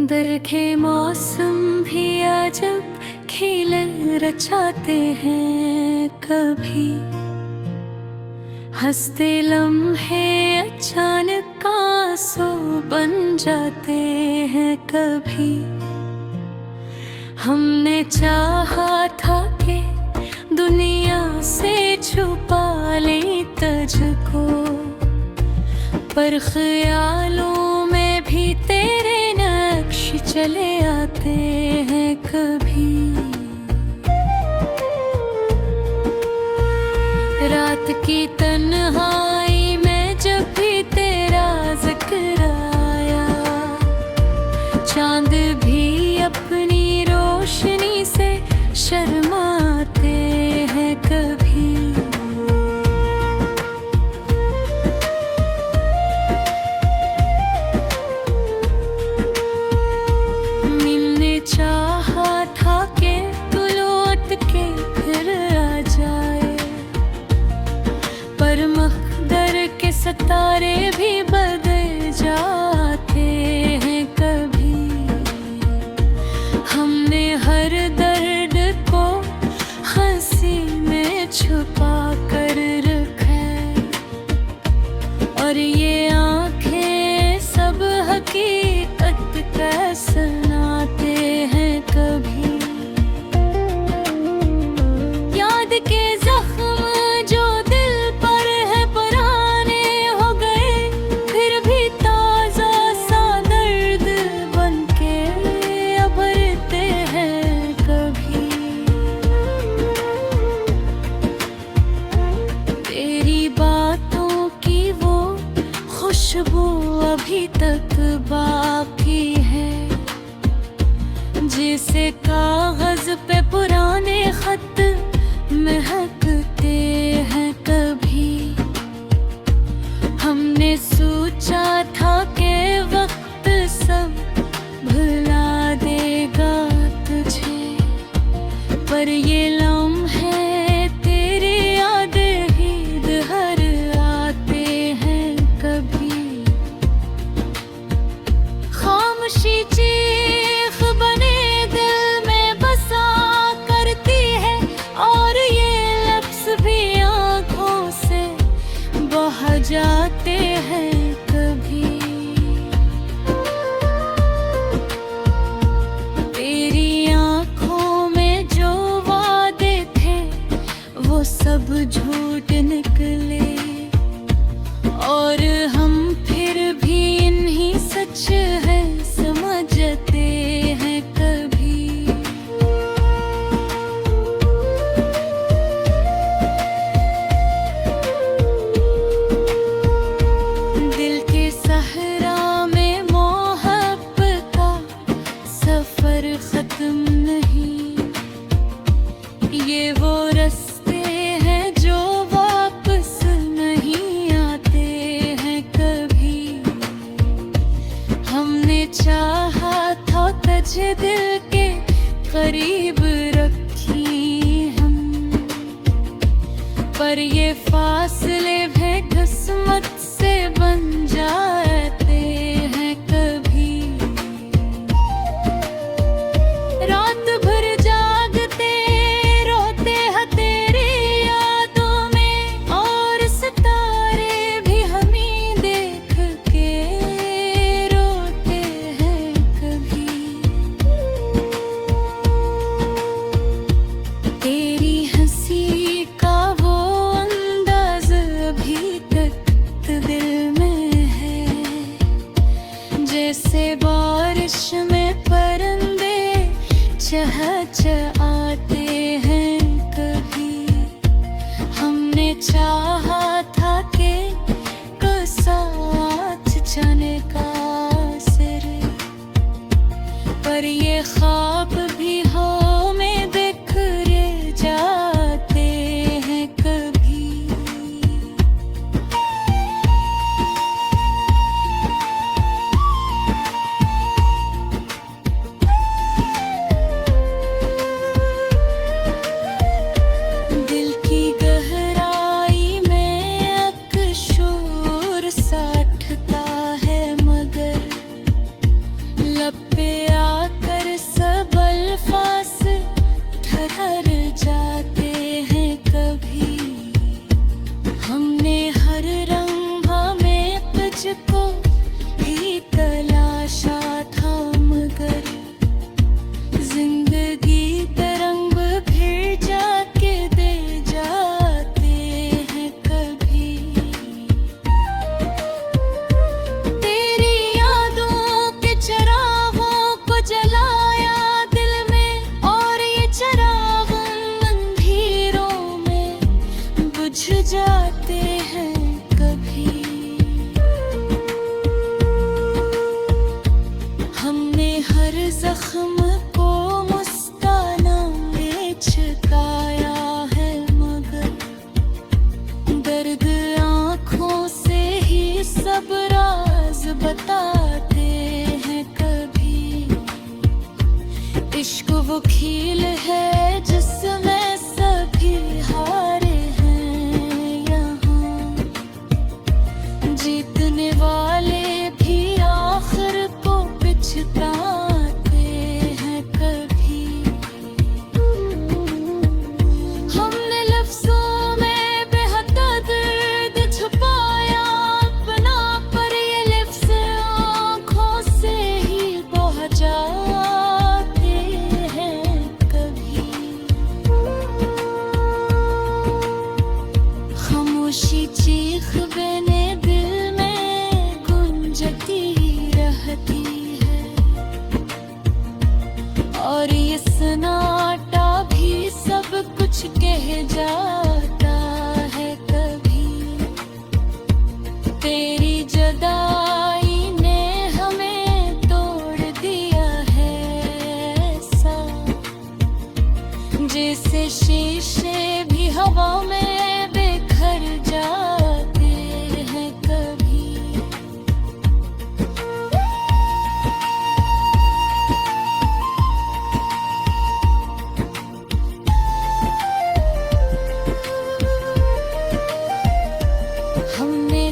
समंदर के मौसम भी अजब खेल रचाते हैं। कभी हंसते लम्हे अचानक आंसू बन जाते हैं। कभी हमने चाहा था कि दुनिया से छुपा ले तुझको, पर ख्यालों में भी तेरे नक्श चले आते हैं। कभी रात की तन्हाई में जब भी तेरा जिक्र आया, चांद भी अपनी रोशनी से शर्माते हैं। कभी मिलने चाहा था कि तू लौट के फिर आ जाए, पर मकदर के सितारे भी बदल जाते हैं। कभी हमने हर दर्द को हंसी में छुपा कर रखा है, और ये आंखें सब हकीकत का सुनाते हैं। कभी याद के जख्म जो दिल पर है पुराने हो गए, फिर भी ताजा सा दर्द बनके उभरते हैं। कभी तेरी बातों की वो खुशबू अभी तक बाकी है, जिसे कागज पे पुराने खत महकते हैं। कभी हमने सोचा था कि वक्त सब भुला देगा तुझे, पर ये लम्हे तेरी याद ही दहर आते हैं। कभी खामोशी चीख बने दिल में बसा करती है, और ये लफ्ज़ भी आँखों से बह जाते हैं। कभी तेरी आँखों में जो वादे थे वो सब झूठ निकले, और हम फिर भी इन्हीं सच है समझते हैं। कभी दिल के सहरा में मोहब्बत का सफर खत्म नहीं, ये वो रास्ते हैं जो वापस नहीं आते हैं। बताते हैं कभी। इश्क वो खेल है जिसमें सभी हारे हैं यहाँ, जीतने वाले भी आखिर को पछताते हैं कभी। हमने लफ्जों में बेहद दर्द छुपाया अपना, पर ये लिफ्ज़ आँखों से ही बह जाते हैं कभी। खामोशी चीख बने दिल में गुंजती रहती है, और ये सन्नाटा भी सब कुछ कह जाता है कभी। तेरी जुदाई ने हमें तोड़ दिया है ऐसा, जैसे शीशे भी हवा में बिखर जाते हैं कभी। हमने